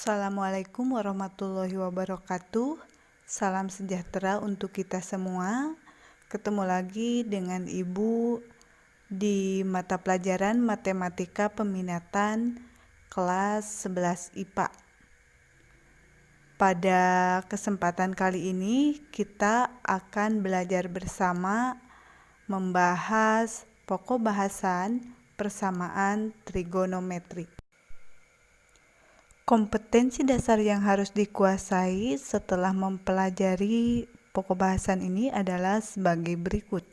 Assalamualaikum warahmatullahi wabarakatuh. Salam sejahtera untuk kita semua. Ketemu lagi dengan Ibu di mata pelajaran Matematika Peminatan kelas 11 IPA. Pada kesempatan kali ini kita akan belajar bersama membahas pokok bahasan persamaan trigonometri. Kompetensi dasar yang harus dikuasai setelah mempelajari pokok bahasan ini adalah sebagai berikut.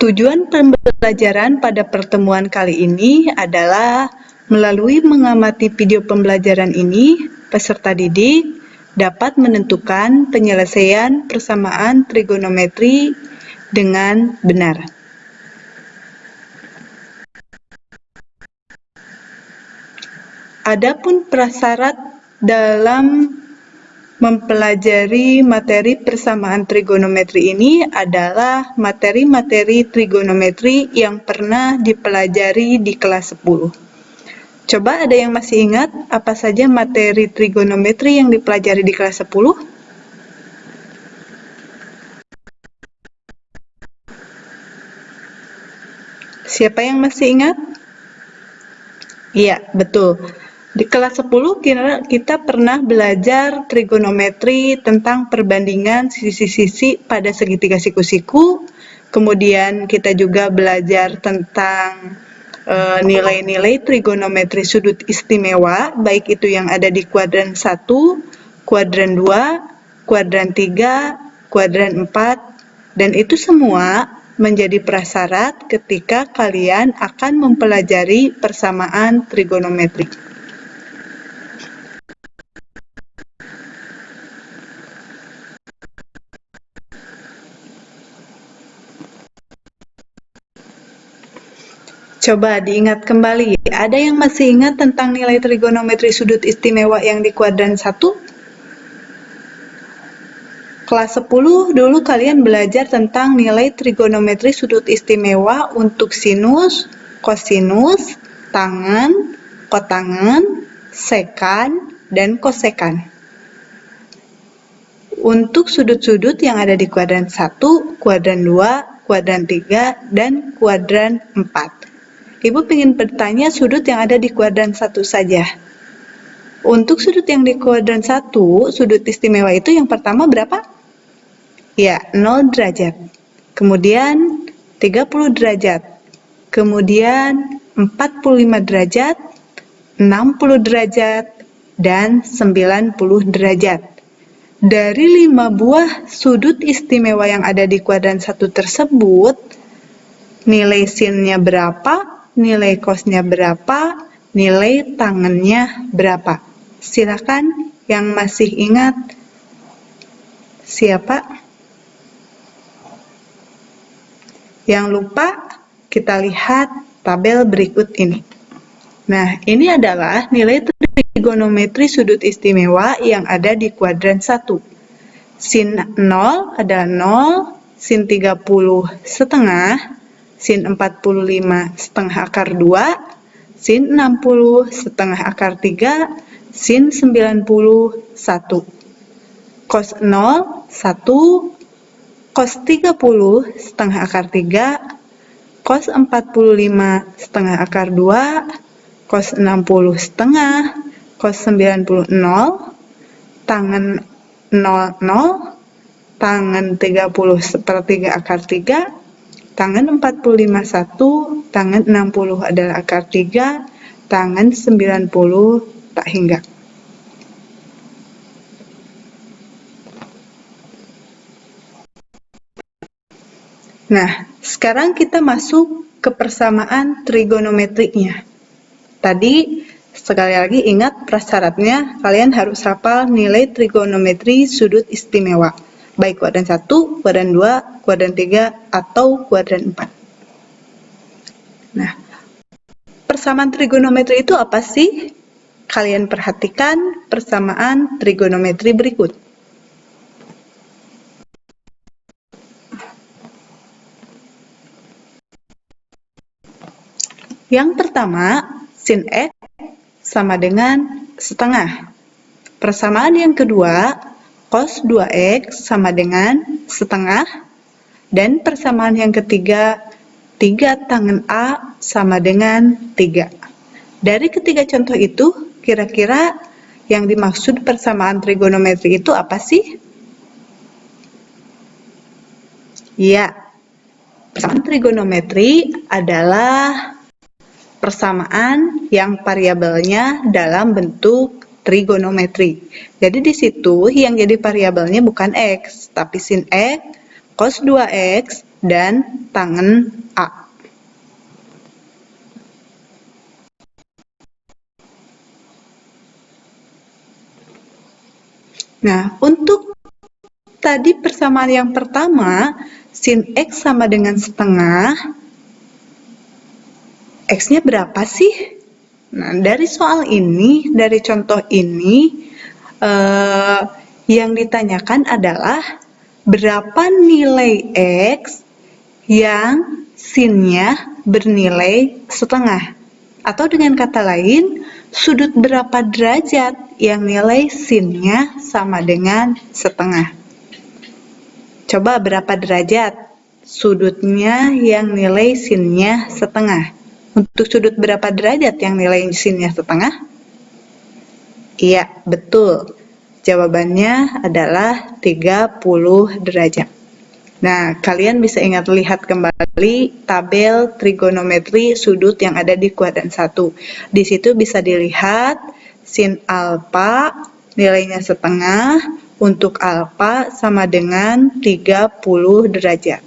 Tujuan pembelajaran pada pertemuan kali ini adalah melalui mengamati video pembelajaran ini, peserta didik dapat menentukan penyelesaian persamaan trigonometri dengan benar. Adapun prasyarat dalam mempelajari materi persamaan trigonometri ini adalah materi-materi trigonometri yang pernah dipelajari di kelas 10. Coba ada yang masih ingat apa saja materi trigonometri yang dipelajari di kelas 10? Siapa yang masih ingat? Iya, betul. Di kelas 10 kita pernah belajar trigonometri tentang perbandingan sisi-sisi pada segitiga siku-siku. Kemudian kita juga belajar tentang nilai-nilai trigonometri sudut istimewa, baik itu yang ada di kuadran 1, kuadran 2, kuadran 3, kuadran 4, dan itu semua menjadi prasyarat ketika kalian akan mempelajari persamaan trigonometri. Coba diingat kembali, ada yang masih ingat tentang nilai trigonometri sudut istimewa yang di kuadran 1? Kelas 10 dulu kalian belajar tentang nilai trigonometri sudut istimewa untuk sinus, kosinus, tangen, kotangen, sekan, dan kosekan. Untuk sudut-sudut yang ada di kuadran 1, kuadran 2, kuadran 3, dan kuadran 4. Ibu ingin bertanya sudut yang ada di kuadran 1 saja. Untuk sudut yang di kuadran 1, sudut istimewa itu yang pertama berapa? Ya, 0 derajat. Kemudian 30 derajat. Kemudian 45 derajat, 60 derajat, dan 90 derajat. Dari 5 buah sudut istimewa yang ada di kuadran 1 tersebut, nilai sinnya berapa? Nilai cosnya berapa, nilai tangennya berapa. Silakan yang masih ingat. Siapa? Yang lupa, kita lihat tabel berikut ini. Nah, ini adalah nilai trigonometri sudut istimewa yang ada di kuadran 1. Sin 0 adalah 0, sin 30 setengah, sin 45 setengah akar 2, sin 60 setengah akar 3, sin 90 1. Cos 0 1, cos 30 setengah akar 3, cos 45 setengah akar 2, cos 60 setengah, cos 90 0, tangen 0 0, tangen 30 sepertiga akar 3, tangen 45 1, tangen 60 adalah akar 3, tangen 90 tak hingga. Nah, sekarang kita masuk ke persamaan trigonometrinya. Tadi, sekali lagi ingat prasyaratnya, kalian harus hafal nilai trigonometri sudut istimewa. Baik kuadran 1, kuadran 2, kuadran 3, atau kuadran 4. Nah, persamaan trigonometri itu apa sih? Kalian perhatikan persamaan trigonometri berikut. Yang pertama, sin X sama dengan setengah. Persamaan yang kedua, cos 2X sama dengan setengah. Dan persamaan yang ketiga, 3 tangen A sama dengan 3. Dari ketiga contoh itu, kira-kira yang dimaksud persamaan trigonometri itu apa sih? Ya, persamaan trigonometri adalah persamaan yang variabelnya dalam bentuk trigonometri. Jadi di situ yang jadi variabelnya bukan X, tapi sin X, cos 2X, dan tangen A. Nah, untuk tadi persamaan yang pertama, sin X sama dengan setengah, X-nya berapa sih? Nah, dari soal ini, dari contoh ini, yang ditanyakan adalah berapa nilai X yang sin-nya bernilai setengah. Atau dengan kata lain, sudut berapa derajat yang nilai sin-nya sama dengan setengah. Coba berapa derajat sudutnya yang nilai sin-nya setengah? Untuk sudut berapa derajat yang nilai sin-nya setengah? Iya, betul. Jawabannya adalah 30 derajat. Nah, kalian bisa lihat kembali tabel trigonometri sudut yang ada di kuadran 1. Di situ bisa dilihat sin alfa nilainya setengah, untuk alfa sama dengan 30 derajat.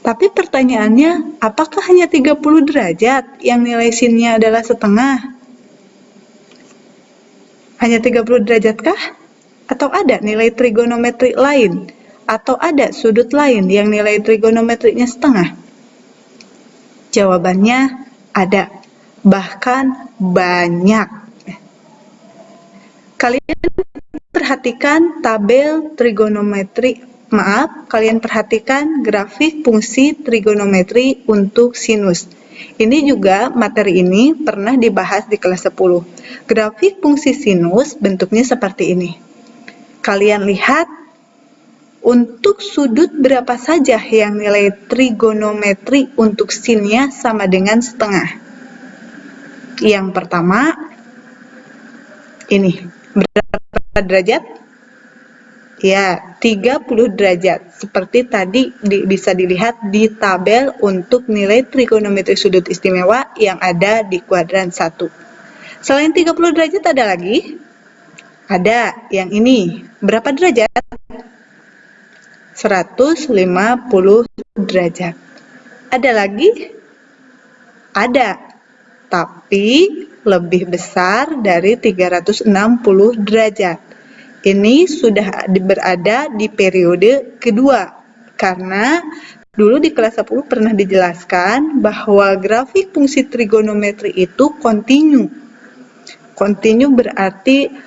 Tapi pertanyaannya, apakah hanya 30 derajat yang nilai sin-nya adalah setengah? Hanya 30 derajat kah? Atau ada nilai trigonometri lain? Atau ada sudut lain yang nilai trigonometrinya setengah? Jawabannya ada, bahkan banyak. Kalian perhatikan tabel trigonometri, kalian perhatikan grafik fungsi trigonometri untuk sinus. Ini juga materi ini pernah dibahas di kelas 10. Grafik fungsi sinus bentuknya seperti ini. Kalian lihat untuk sudut berapa saja yang nilai trigonometri untuk sin-nya sama dengan setengah. Yang pertama, ini, berapa derajat? Ya, 30 derajat. Seperti tadi bisa dilihat di tabel untuk nilai trigonometri sudut istimewa yang ada di kuadran 1. Selain 30 derajat ada lagi? Ada, yang ini. Berapa derajat? 150 derajat. Ada lagi? Ada, tapi lebih besar dari 360 derajat. Ini sudah berada di periode kedua, karena dulu di kelas 10 pernah dijelaskan bahwa grafik fungsi trigonometri itu kontinu. Kontinu berarti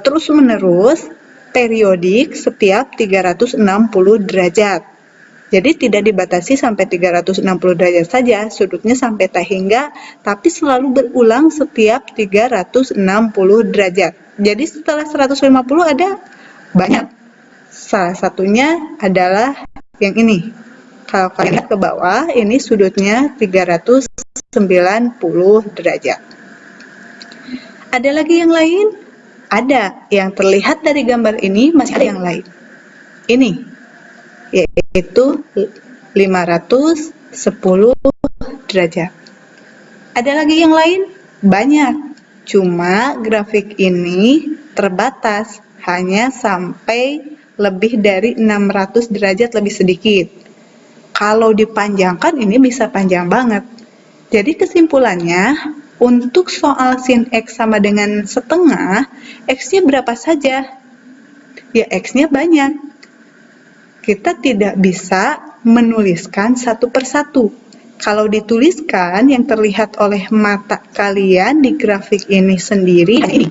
terus-menerus, periodik setiap 360 derajat. Jadi tidak dibatasi sampai 360 derajat saja, sudutnya sampai tak hingga, tapi selalu berulang setiap 360 derajat. Jadi setelah 150 ada banyak. Salah satunya adalah yang ini. Kalau kalian lihat ke bawah, ini sudutnya 390 derajat. Ada lagi yang lain? Ada. Yang terlihat dari gambar ini masih ada yang lain. Ini, yaitu 510 derajat. Ada lagi yang lain? Banyak. Cuma grafik ini terbatas, hanya sampai lebih dari 600 derajat lebih sedikit. Kalau dipanjangkan ini bisa panjang banget. Jadi kesimpulannya, untuk soal sin X sama dengan setengah, X-nya berapa saja? Ya X-nya banyak. Kita tidak bisa menuliskan satu persatu. Kalau dituliskan, yang terlihat oleh mata kalian di grafik ini sendiri, ini.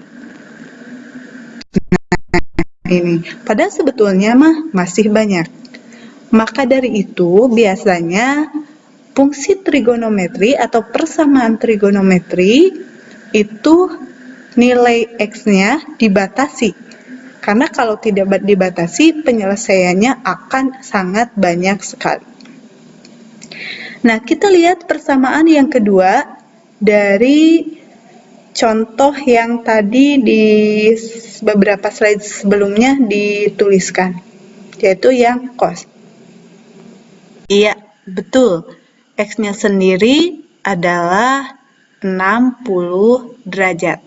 ini. Padahal sebetulnya masih banyak. Maka dari itu biasanya fungsi trigonometri atau persamaan trigonometri itu nilai X-nya dibatasi. Karena kalau tidak dibatasi, penyelesaiannya akan sangat banyak sekali. Nah, kita lihat persamaan yang kedua dari contoh yang tadi di beberapa slide sebelumnya dituliskan, yaitu yang cos. Iya, betul. X-nya sendiri adalah 60 derajat.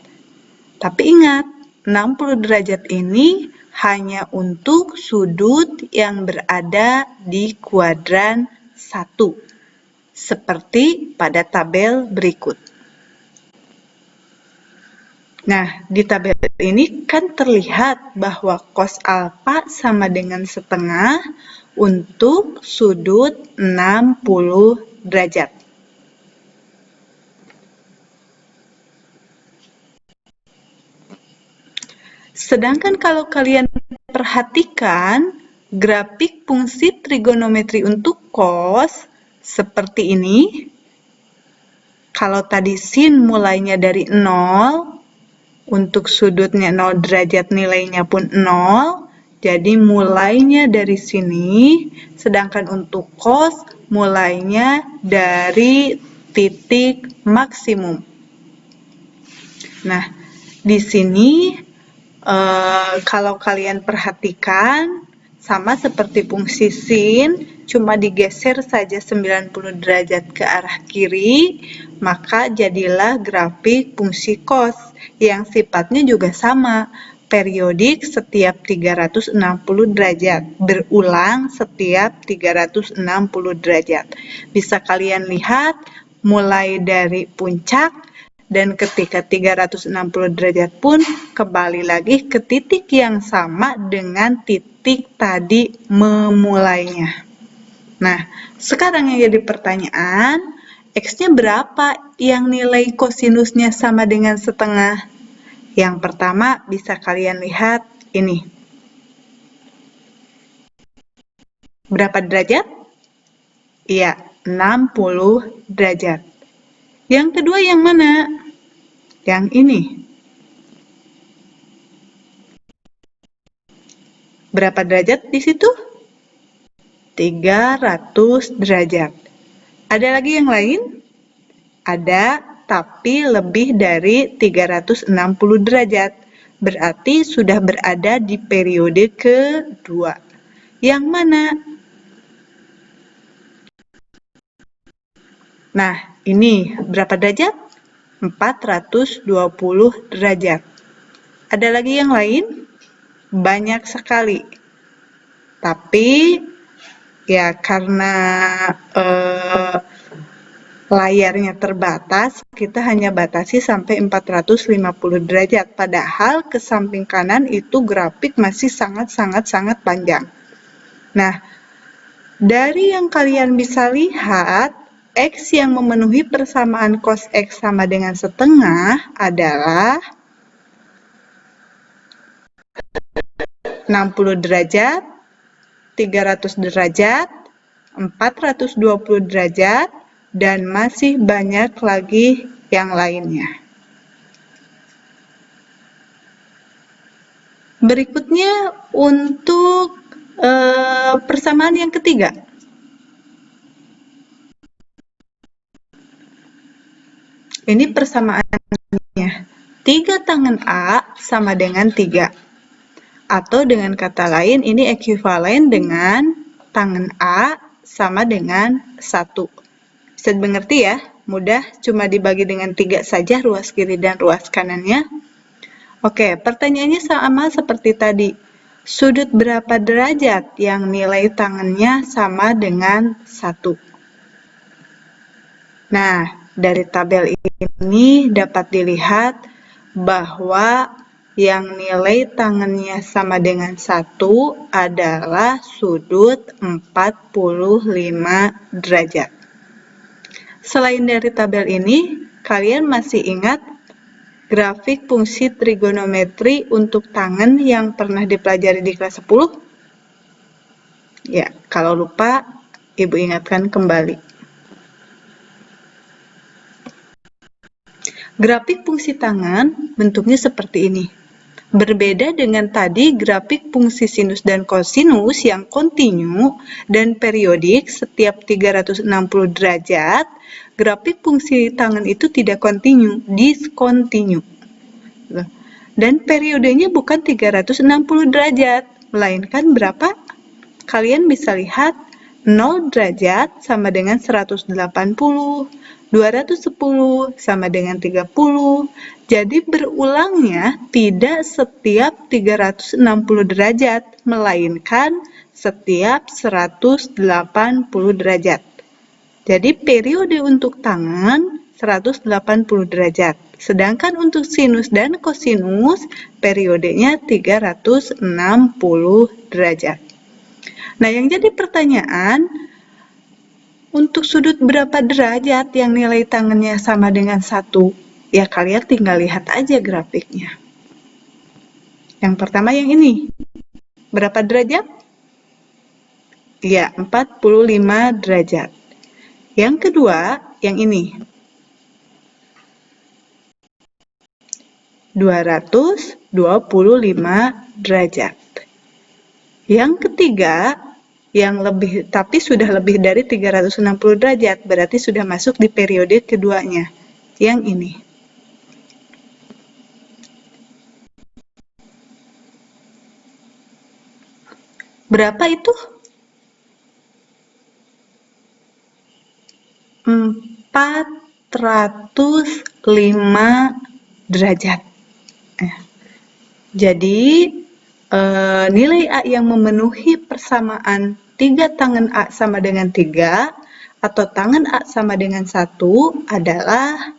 Tapi ingat, 60 derajat ini hanya untuk sudut yang berada di kuadran 1, seperti pada tabel berikut. Nah, di tabel ini kan terlihat bahwa cos alfa sama dengan setengah untuk sudut 60 derajat. Sedangkan kalau kalian perhatikan grafik fungsi trigonometri untuk cos seperti ini. Kalau tadi sin mulainya dari 0, untuk sudutnya 0 derajat nilainya pun 0, jadi mulainya dari sini, sedangkan untuk cos mulainya dari titik maksimum. Nah, di sini kalau kalian perhatikan, sama seperti fungsi sin, cuma digeser saja 90 derajat ke arah kiri, maka jadilah grafik fungsi cos yang sifatnya juga sama, periodik setiap 360 derajat, berulang setiap 360 derajat. Bisa kalian lihat mulai dari puncak dan ketika 360 derajat pun kembali lagi ke titik yang sama dengan titik tadi memulainya. Nah, sekarang yang jadi pertanyaan, X-nya berapa yang nilai kosinusnya sama dengan setengah? Yang pertama bisa kalian lihat ini. Berapa derajat? Iya, 60 derajat. Yang kedua yang mana? Yang ini. Berapa derajat di situ? 300 derajat. Ada lagi yang lain? Ada, tapi lebih dari 360 derajat. Berarti sudah berada di periode kedua. Yang mana? Nah, ini berapa derajat? 420 derajat. Ada lagi yang lain? Banyak sekali. Tapi ya karena layarnya terbatas, kita hanya batasi sampai 450 derajat. Padahal ke samping kanan itu grafik masih sangat panjang. Nah, dari yang kalian bisa lihat, X yang memenuhi persamaan cos X sama dengan setengah adalah 60 derajat, 300 derajat, 420 derajat, dan masih banyak lagi yang lainnya. Berikutnya untuk persamaan yang ketiga. Ini persamaannya. 3 tangen A sama dengan 3. Atau dengan kata lain, ini ekuivalen dengan tangen A sama dengan 1. Bisa dimengerti ya? Mudah, cuma dibagi dengan 3 saja ruas kiri dan ruas kanannya. Oke, pertanyaannya sama seperti tadi. Sudut berapa derajat yang nilai tangennya sama dengan 1? Nah, dari tabel ini dapat dilihat bahwa yang nilai tangennya sama dengan 1 adalah sudut 45 derajat. Selain dari tabel ini, kalian masih ingat grafik fungsi trigonometri untuk tangen yang pernah dipelajari di kelas 10? Ya, kalau lupa, Ibu ingatkan kembali. Grafik fungsi tangen bentuknya seperti ini. Berbeda dengan tadi grafik fungsi sinus dan kosinus yang kontinu dan periodik setiap 360 derajat, grafik fungsi tangen itu tidak kontinu, diskontinu. Dan periodenya bukan 360 derajat, melainkan berapa? Kalian bisa lihat 0 derajat sama dengan 180, 210 sama dengan 30. Jadi berulangnya tidak setiap 360 derajat, melainkan setiap 180 derajat. Jadi periode untuk tangen 180 derajat. Sedangkan untuk sinus dan kosinus periodenya 360 derajat. Nah, yang jadi pertanyaan, untuk sudut berapa derajat yang nilai tangennya sama dengan 1? Ya, kalian tinggal lihat aja grafiknya. Yang pertama yang ini. Berapa derajat? Ya, 45 derajat. Yang kedua, yang ini. 225 derajat. Yang ketiga, yang lebih, tapi sudah lebih dari 360 derajat, berarti sudah masuk di periode keduanya, yang ini. Berapa itu? 405 derajat. Jadi, nilai A yang memenuhi persamaan 3 tangen A sama dengan 3 atau tangen A sama dengan 1 adalah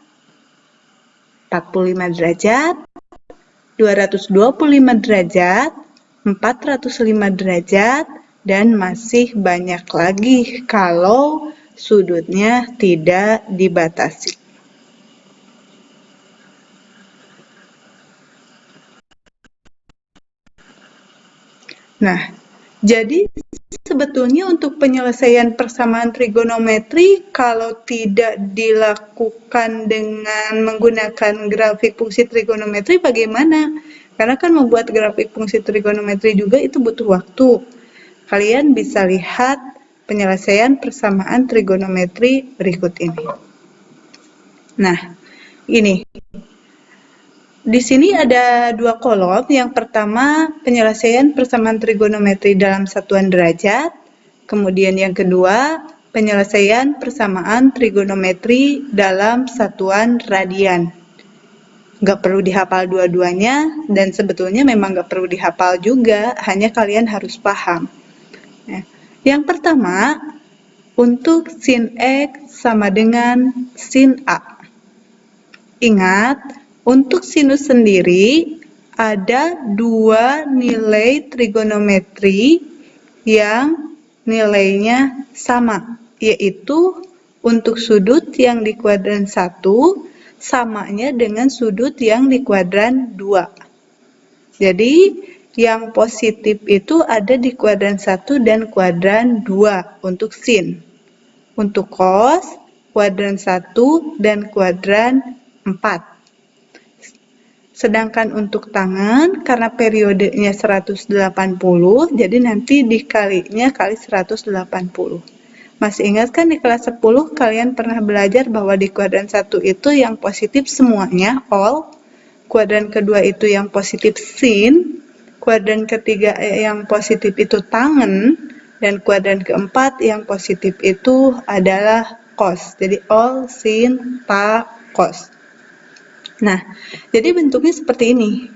45 derajat, 225 derajat, 405 derajat, dan masih banyak lagi kalau sudutnya tidak dibatasi. Nah, jadi sebetulnya untuk penyelesaian persamaan trigonometri kalau tidak dilakukan dengan menggunakan grafik fungsi trigonometri bagaimana? Karena kan membuat grafik fungsi trigonometri juga itu butuh waktu. Kalian bisa lihat penyelesaian persamaan trigonometri berikut ini. Nah, ini. Di sini ada dua kolom. Yang pertama, penyelesaian persamaan trigonometri dalam satuan derajat. Kemudian yang kedua, penyelesaian persamaan trigonometri dalam satuan radian. Nggak perlu dihafal dua-duanya, dan sebetulnya memang nggak perlu dihafal juga, hanya kalian harus paham. Nah, yang pertama, untuk sin X sama dengan sin A. Ingat, untuk sinus sendiri ada dua nilai trigonometri yang nilainya sama, yaitu untuk sudut yang di kuadran 1 samanya dengan sudut yang di kuadran 2. Jadi, yang positif itu ada di kuadran 1 dan kuadran 2 untuk sin. Untuk cos, kuadran 1 dan kuadran 4. Sedangkan untuk tangan, karena periodenya 180, jadi nanti dikalinya kali 180. Masih ingat kan di kelas 10 kalian pernah belajar bahwa di kuadran 1 itu yang positif semuanya, all. Kuadran kedua itu yang positif sin. Kuadran ketiga yang positif itu tangen. Dan kuadran keempat yang positif itu adalah cos. Jadi all, sin, ta, cos. Nah, jadi bentuknya seperti ini.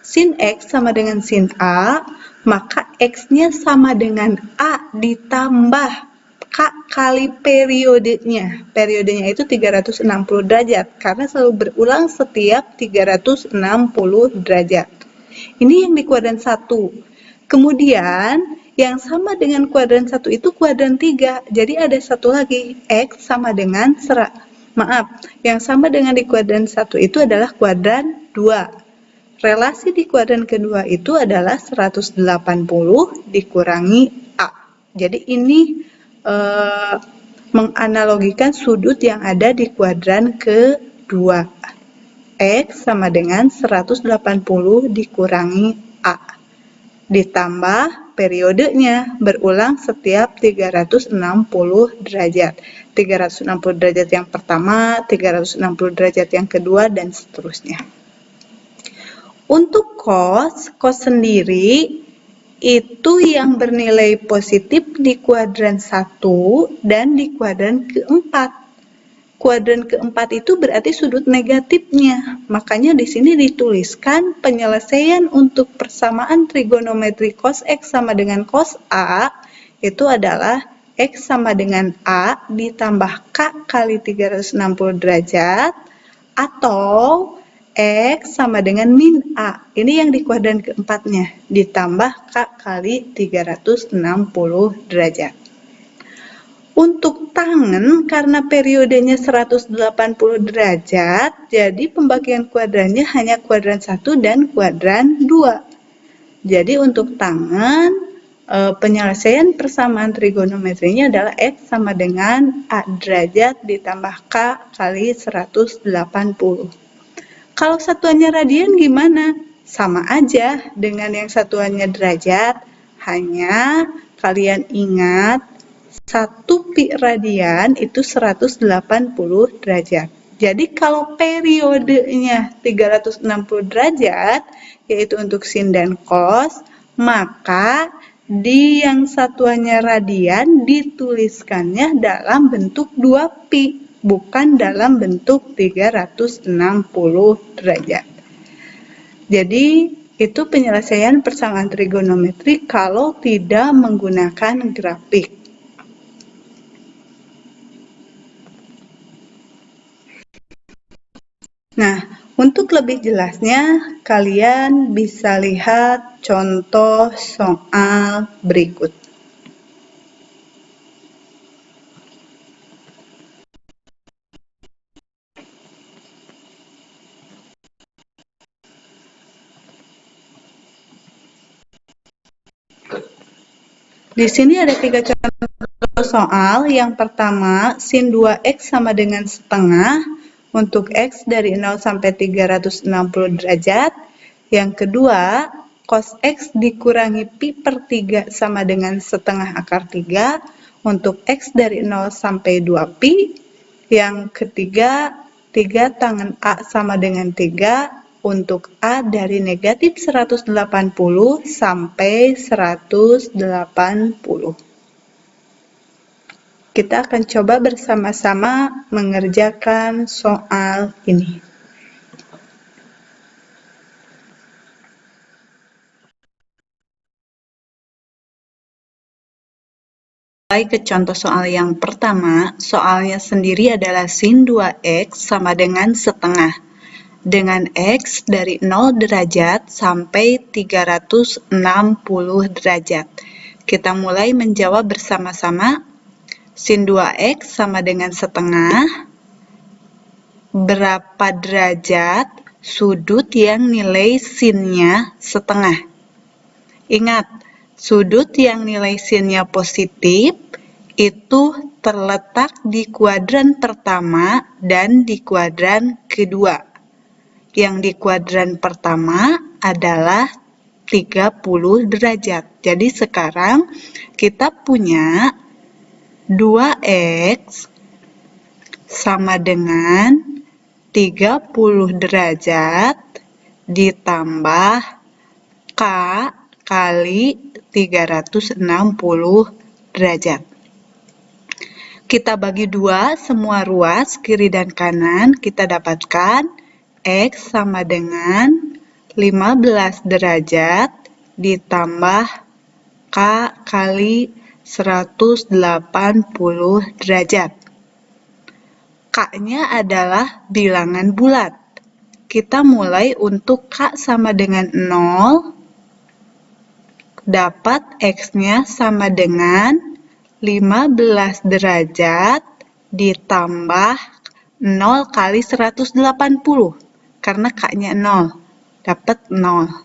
Sin X sama dengan sin A, maka X-nya sama dengan A ditambah K kali periodenya. Periodenya itu 360 derajat, karena selalu berulang setiap 360 derajat. Ini yang di kuadran 1. Kemudian, yang sama dengan kuadran 1 itu kuadran 3. Jadi ada satu lagi, X sama dengan Maaf, yang sama dengan di kuadran 1 itu adalah kuadran 2. Relasi di kuadran kedua itu adalah 180 dikurangi A. Jadi ini menganalogikan sudut yang ada di kuadran kedua. X sama dengan 180 dikurangi A. Ditambah periodenya berulang setiap 360 derajat. 360 derajat yang pertama, 360 derajat yang kedua, dan seterusnya. Untuk cos sendiri itu yang bernilai positif di kuadran 1 dan di kuadran keempat. Kuadran keempat itu berarti sudut negatifnya. Makanya di sini dituliskan penyelesaian untuk persamaan trigonometri cos X sama dengan cos A itu adalah X sama dengan A ditambah K kali 360 derajat atau X sama dengan min A. Ini yang di kuadran keempatnya ditambah K kali 360 derajat. Untuk tangen, karena periodenya 180 derajat, jadi pembagian kuadrannya hanya kuadran 1 dan kuadran 2. Jadi untuk tangen, penyelesaian persamaan trigonometrinya adalah X sama dengan A derajat ditambah K kali 180. Kalau satuannya radian gimana? Sama aja dengan yang satuannya derajat, hanya kalian ingat 1 pi radian itu 180 derajat. Jadi kalau periodenya 360 derajat, yaitu untuk sin dan cos, maka di yang satuannya radian dituliskannya dalam bentuk 2 pi, bukan dalam bentuk 360 derajat. Jadi itu penyelesaian persamaan trigonometri kalau tidak menggunakan grafik. Nah, untuk lebih jelasnya, kalian bisa lihat contoh soal berikut. Di sini ada 3 contoh soal. Yang pertama, sin 2x sama dengan setengah untuk X dari 0 sampai 360 derajat. Yang kedua, cos X dikurangi pi per 3 sama dengan setengah akar 3 untuk X dari 0 sampai 2 pi. Yang ketiga, 3 tangen A sama dengan 3 untuk A dari negatif 180 sampai 180. Kita akan coba bersama-sama mengerjakan soal ini. Mulai ke contoh soal yang pertama, soalnya sendiri adalah sin 2x sama dengan setengah. Dengan X dari 0 derajat sampai 360 derajat. Kita mulai menjawab bersama-sama. Sin 2x sama dengan setengah. Berapa derajat sudut yang nilai sinnya setengah? Ingat, sudut yang nilai sinnya positif itu terletak di kuadran pertama dan di kuadran kedua. Yang di kuadran pertama adalah 30 derajat. Jadi sekarang kita punya 2x sama dengan 30 derajat ditambah K kali 360 derajat. Kita bagi 2 semua ruas kiri dan kanan, kita dapatkan X sama dengan 15 derajat ditambah K kali 180 derajat. K-nya adalah bilangan bulat. Kita mulai untuk K sama dengan 0, dapat X-nya sama dengan 15 derajat ditambah 0 kali 180, karena K-nya 0, dapat 0.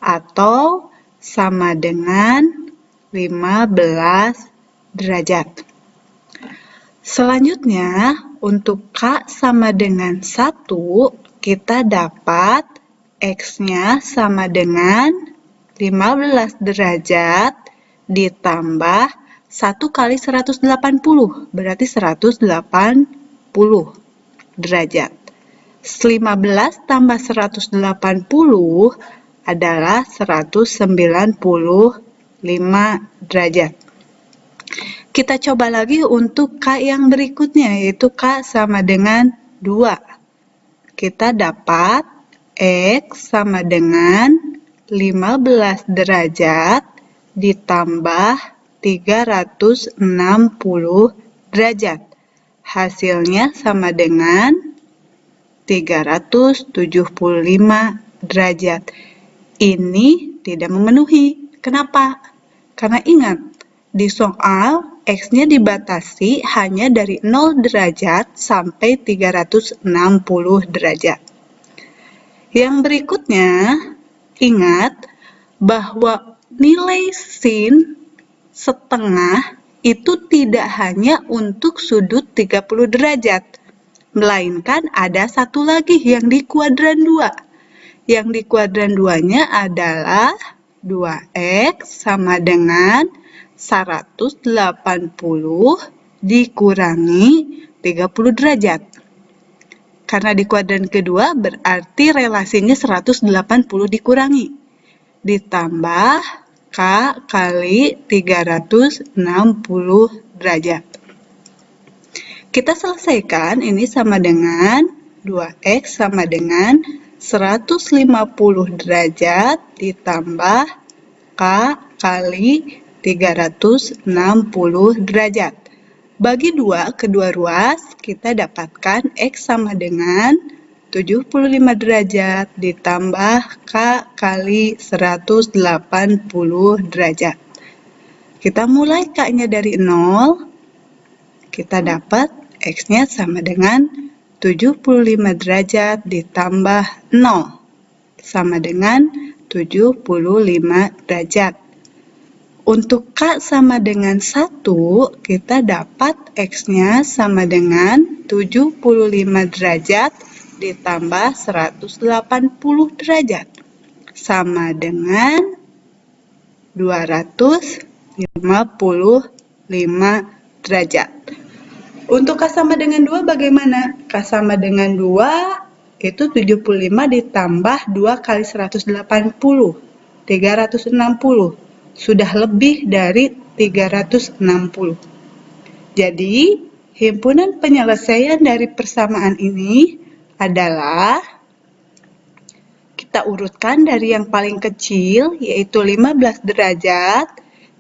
Atau sama dengan 15 derajat. Selanjutnya, untuk K sama dengan 1, kita dapat X-nya sama dengan 15 derajat ditambah 1 kali 180, berarti 180 derajat. 15 tambah 180 adalah 195 derajat. Kita coba lagi untuk K yang berikutnya, yaitu K sama dengan 2. Kita dapat X sama dengan 15 derajat ditambah 360 derajat. Hasilnya sama dengan 375 derajat. Ini tidak memenuhi. Kenapa? Karena ingat, di soal X-nya dibatasi hanya dari 0 derajat sampai 360 derajat. Yang berikutnya, ingat bahwa nilai sin setengah itu tidak hanya untuk sudut 30 derajat, melainkan ada satu lagi yang di kuadran 2. Yang di kuadran 2-nya adalah 2X sama dengan 180 dikurangi 30 derajat. Karena di kuadran kedua berarti relasinya 180 dikurangi. Ditambah K kali 360 derajat. Kita selesaikan, ini sama dengan 2X sama dengan 150 derajat ditambah K kali 360 derajat. Bagi 2 kedua ruas, kita dapatkan X sama dengan 75 derajat ditambah K kali 180 derajat. Kita mulai K-nya dari 0, kita dapat X-nya sama dengan 75 derajat ditambah 0, sama dengan 75 derajat. Untuk K sama dengan 1, kita dapat X-nya sama dengan 75 derajat ditambah 180 derajat. Sama dengan 255 derajat. Untuk K sama dengan 2 bagaimana? K sama dengan 2 itu 75 ditambah 2 kali 180, 360. Sudah lebih dari 360. Jadi, himpunan penyelesaian dari persamaan ini adalah, kita urutkan dari yang paling kecil, yaitu 15 derajat,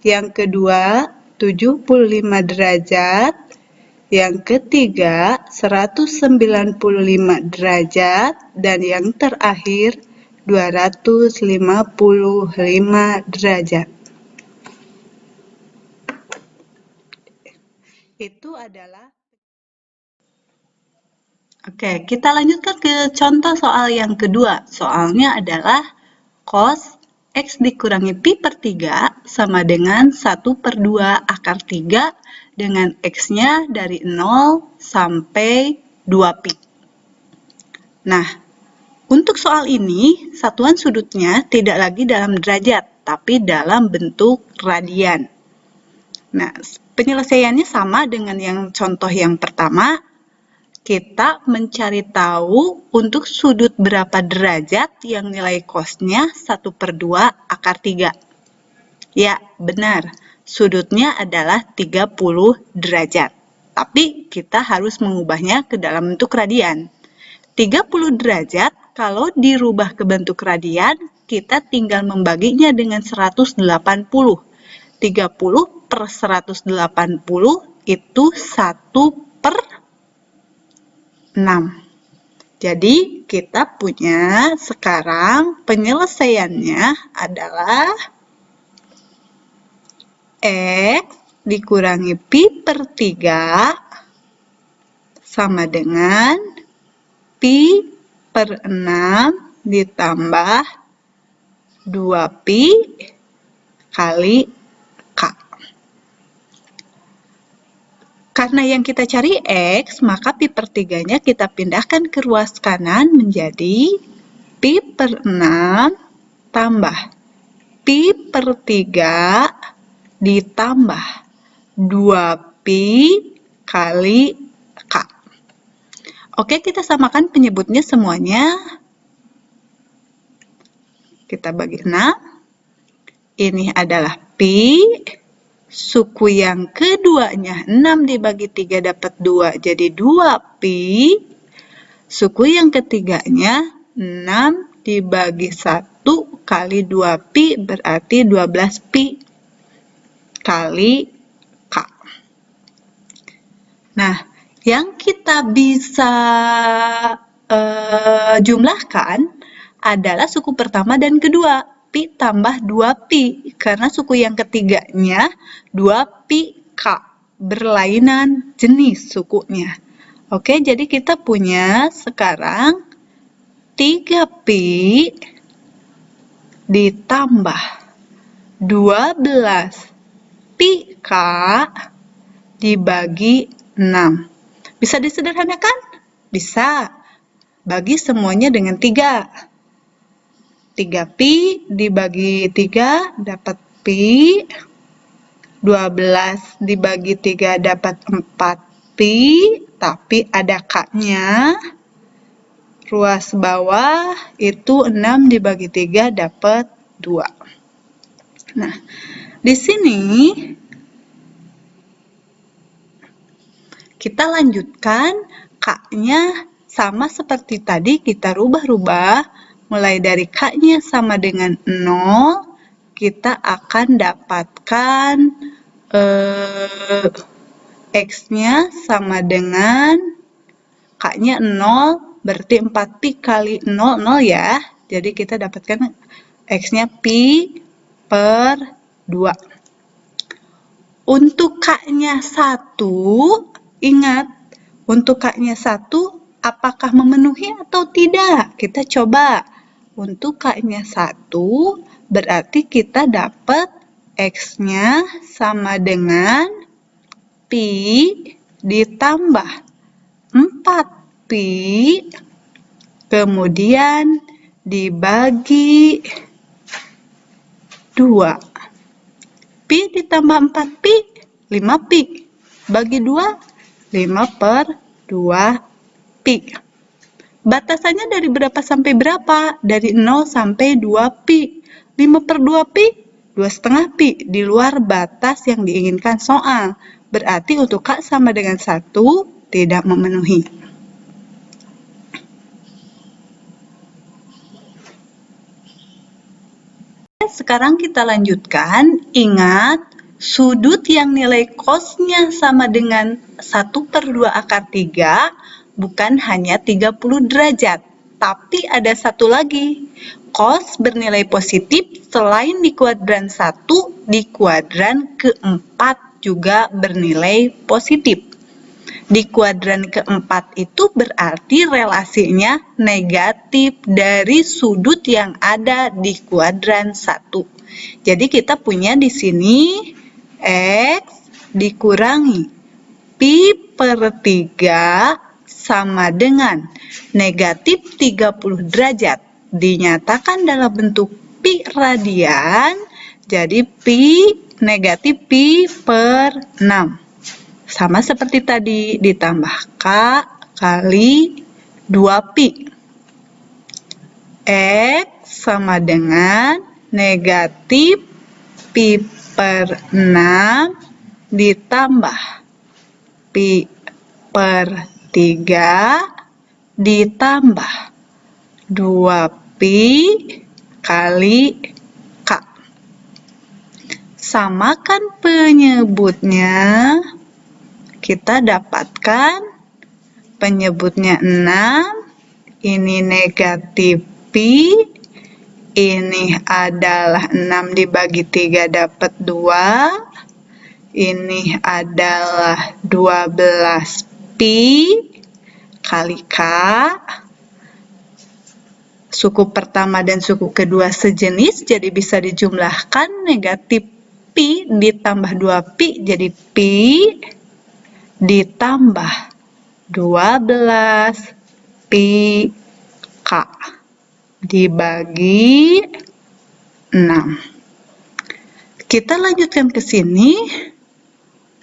yang kedua 75 derajat, yang ketiga 195 derajat, dan yang terakhir 255 derajat. Itu adalah. Oke, kita lanjutkan ke contoh soal yang kedua. Soalnya adalah cos X dikurangi pi per 3 sama dengan 1 per 2 akar 3 dengan X-nya dari 0 sampai 2pi. Nah, untuk soal ini, satuan sudutnya tidak lagi dalam derajat, tapi dalam bentuk radian. Nah, penyelesaiannya sama dengan yang contoh yang pertama. Kita mencari tahu untuk sudut berapa derajat yang nilai cosnya 1 per 2 akar 3. Ya, benar. Sudutnya adalah 30 derajat. Tapi kita harus mengubahnya ke dalam bentuk radian. 30 derajat kalau dirubah ke bentuk radian, kita tinggal membaginya dengan 180. 30 per 180 itu 1 per 6. Jadi, kita punya sekarang penyelesaiannya adalah X dikurangi pi per 3 sama dengan Pi per 6 ditambah 2Pi kali K. Karena yang kita cari X, maka Pi per 3-nya kita pindahkan ke ruas kanan menjadi Pi per 6 tambah Pi per 3 ditambah 2Pi kali K. Oke, kita samakan penyebutnya semuanya. Kita bagi 6. Ini adalah Pi. Suku yang keduanya 6 dibagi 3 dapat 2, jadi 2Pi. Suku yang ketiganya 6 dibagi 1 kali 2Pi berarti 12Pi kali K. Nah, yang kita bisa jumlahkan adalah suku pertama dan kedua. Pi tambah 2Pi, karena suku yang ketiganya 2Pi K, berlainan jenis sukunya. Oke, jadi kita punya sekarang 3Pi ditambah 12Pi K dibagi 6. Bisa disederhanakan? Bisa. Bagi semuanya dengan 3. 3Pi dibagi 3 dapat Pi. 12 dibagi 3 dapat 4Pi. Tapi ada K-nya. Ruas bawah itu 6 dibagi 3 dapat 2. Nah, di sini kita lanjutkan K-nya sama seperti tadi, kita rubah-rubah. Mulai dari K-nya sama dengan 0, kita akan dapatkan X-nya sama dengan K-nya 0, berarti 4Pi kali 0, 0 ya. Jadi kita dapatkan X-nya Pi per 2. Untuk K-nya 1, ingat, untuk K-nya 1, apakah memenuhi atau tidak? Kita coba. Untuk K-nya 1, berarti kita dapat X-nya sama dengan Pi ditambah 4Pi, kemudian dibagi 2. Pi ditambah 4Pi, 5Pi. Bagi 2, 5 per 2Pi. Batasannya dari berapa sampai berapa? Dari 0 sampai 2Pi. 5 per 2Pi, 2,5 Pi. Di luar batas yang diinginkan soal. Berarti untuk K sama dengan 1 tidak memenuhi. Sekarang kita lanjutkan. Ingat, sudut yang nilai cosnya sama dengan 1 per 2 akar 3 bukan hanya 30 derajat, tapi ada satu lagi. Cos bernilai positif selain di kuadran 1, di kuadran keempat juga bernilai positif. Di kuadran keempat itu berarti relasinya negatif dari sudut yang ada di kuadran 1. Jadi kita punya di sini X dikurangi Pi per 3 sama dengan negatif 30 derajat. Dinyatakan dalam bentuk Pi radian, jadi Pi negatif Pi per 6. Sama seperti tadi, ditambah K kali 2Pi. X sama dengan negatif Pi per 6 ditambah Pi per 3 ditambah 2Pi kali K. Samakan penyebutnya. Kita dapatkan penyebutnya 6. Ini negatif Pi. Ini adalah 6 dibagi 3 dapat 2. Ini adalah 12Pi kali K. Suku pertama dan suku kedua sejenis, jadi bisa dijumlahkan. Negatif Pi ditambah 2Pi jadi Pi ditambah 12 Pi K dibagi 6. Kita lanjutkan ke sini.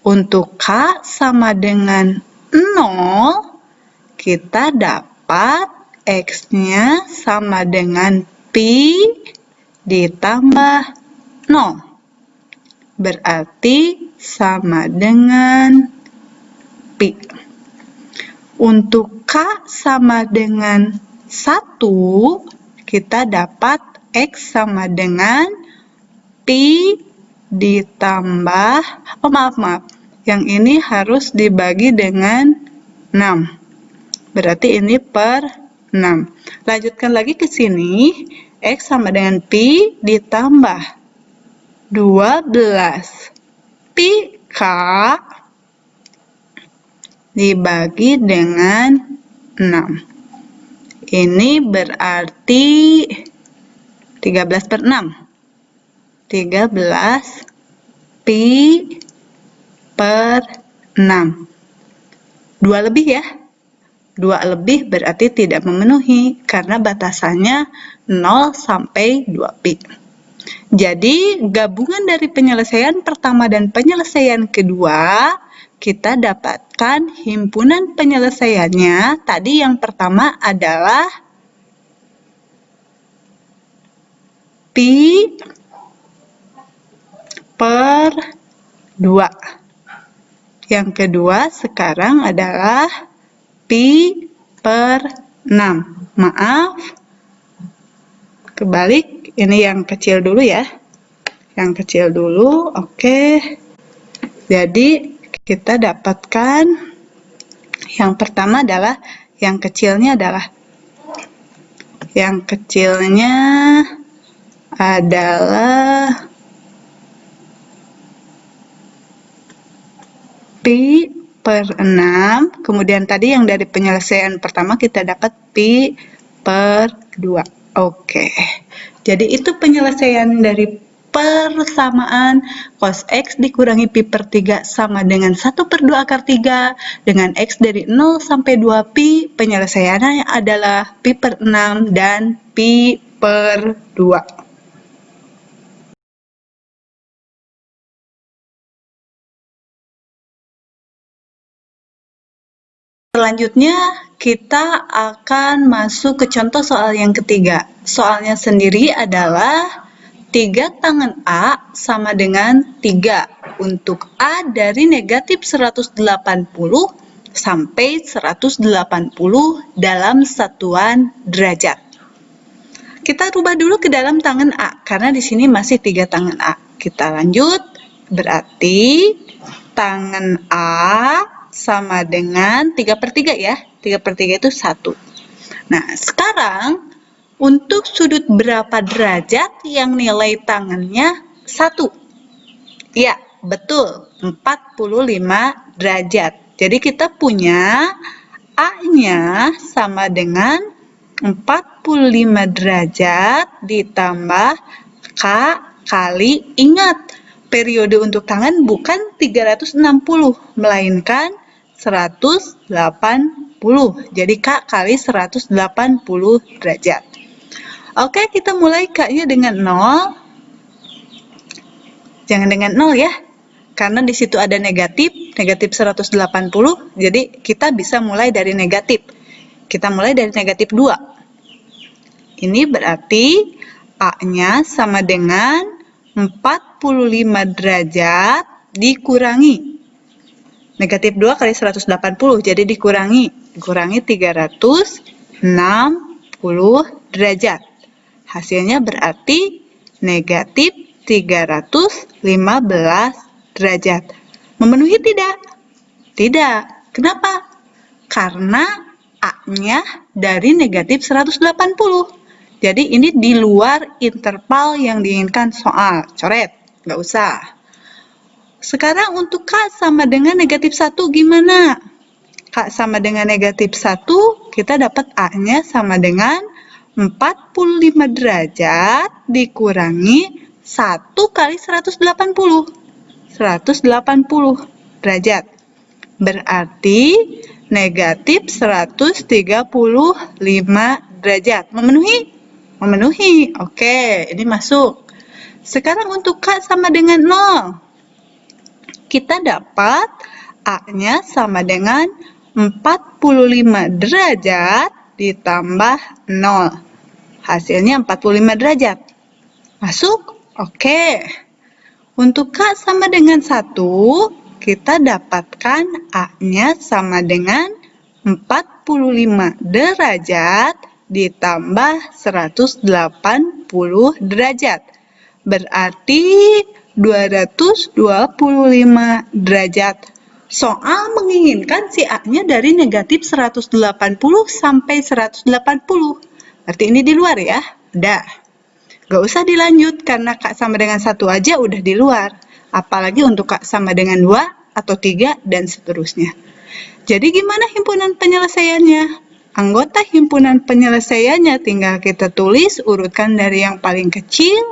Untuk K sama dengan 0, kita dapat X-nya sama dengan Pi ditambah 0. Berarti sama dengan Pi. Untuk K sama dengan 1, kita dapat X sama dengan Pi ditambah, maaf, yang ini harus dibagi dengan 6. Berarti ini per 6. Lanjutkan lagi ke sini, X sama dengan Pi ditambah 12 Pi K dibagi dengan 6. Ini berarti 13 per 6. 13 Pi per 6. 2 lebih ya. 2 lebih berarti tidak memenuhi karena batasannya 0 sampai 2 Pi. Jadi gabungan dari penyelesaian pertama dan penyelesaian kedua, kita dapatkan himpunan penyelesaiannya. Tadi yang pertama adalah Pi per 2. Yang kedua sekarang adalah Pi per 6. Maaf, kebalik, ini yang kecil dulu ya. Yang kecil dulu, oke. Jadi kita dapatkan yang pertama adalah yang kecilnya adalah Pi per 6, kemudian tadi yang dari penyelesaian pertama kita dapat Pi per 2. Oke, jadi itu penyelesaian dari persamaan cos X dikurangi Pi per 3 sama dengan 1 per 2 akar 3 dengan X dari 0 sampai 2 Pi, penyelesaiannya adalah Pi per 6 dan Pi per 2. Selanjutnya, kita akan masuk ke contoh soal yang ketiga. Soalnya sendiri adalah 3 tangan A sama dengan 3 untuk A dari negatif 180 sampai 180 dalam satuan derajat. Kita rubah dulu ke dalam tangan A, karena di sini masih 3 tangan A. Kita lanjut, berarti tangan A sama dengan 3 per 3 ya. 3 per 3 itu 1. Nah, sekarang untuk sudut berapa derajat yang nilai tangannya 1? Ya, betul. 45 derajat. Jadi kita punya A-nya sama dengan 45 derajat ditambah K kali, ingat, periode untuk tangan bukan 360, melainkan 180. Jadi K kali 180 derajat. Oke, kita mulai K-nya dengan 0. Jangan dengan 0 ya. Karena di situ ada negatif 180. Jadi kita bisa mulai dari negatif. Kita mulai dari negatif 2. Ini berarti A-nya sama dengan 45 derajat dikurangi negatif 2 kali 180, jadi dikurangi 360 derajat. Hasilnya berarti negatif 315 derajat. Memenuhi tidak? Tidak. Kenapa? Karena A-nya dari negatif 180. Jadi ini di luar interval yang diinginkan soal. Coret, nggak usah. Sekarang untuk K sama dengan negatif 1 gimana? K sama dengan negatif 1, kita dapat A-nya sama dengan 45 derajat dikurangi 1 kali 180. 180 derajat. Berarti negatif 135 derajat. Memenuhi? Memenuhi. Oke, ini masuk. Sekarang untuk K sama dengan 0. Kita dapat A-nya sama dengan 45 derajat ditambah 0. Hasilnya 45 derajat. Masuk? Oke. Untuk K sama dengan 1, kita dapatkan A-nya sama dengan 45 derajat ditambah 180 derajat. Berarti 225 derajat. Soal menginginkan si A-nya dari negatif 180 sampai 180. Berarti ini di luar ya? Udah. Gak usah dilanjut karena K sama dengan 1 aja udah di luar. Apalagi untuk K sama dengan 2 atau 3 dan seterusnya. Jadi gimana himpunan penyelesaiannya? Anggota himpunan penyelesaiannya tinggal kita tulis urutkan dari yang paling kecil,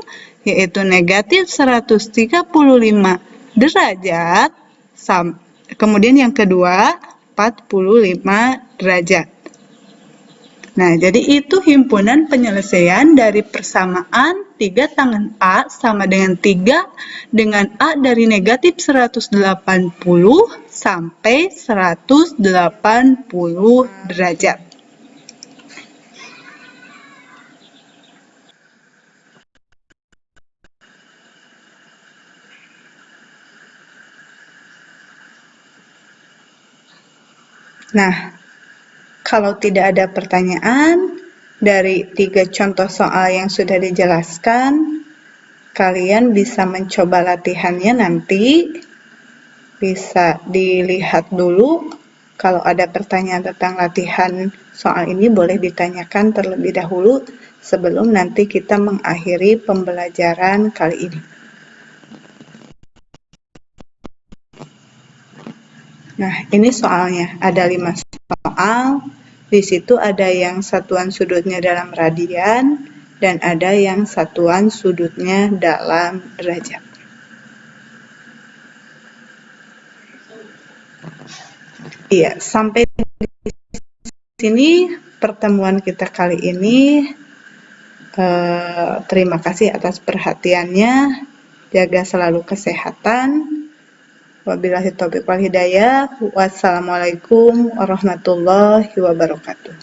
yaitu negatif 135 derajat, kemudian yang kedua 45 derajat. Nah, jadi itu himpunan penyelesaian dari persamaan 3 tangan A sama dengan 3 dengan A dari negatif 180 sampai 180 derajat. Nah, kalau tidak ada pertanyaan dari 3 contoh soal yang sudah dijelaskan, kalian bisa mencoba latihannya nanti. Bisa dilihat dulu. Kalau ada pertanyaan tentang latihan soal ini boleh ditanyakan terlebih dahulu sebelum nanti kita mengakhiri pembelajaran kali ini. Nah, ini soalnya. Ada 5 soal. Di situ ada yang satuan sudutnya dalam radian dan ada yang satuan sudutnya dalam derajat. Iya, sampai di sini pertemuan kita kali ini. Terima kasih atas perhatiannya. Jaga selalu kesehatan. Wabillahi taufiq wal hidayah. Wassalamualaikum warahmatullahi wabarakatuh.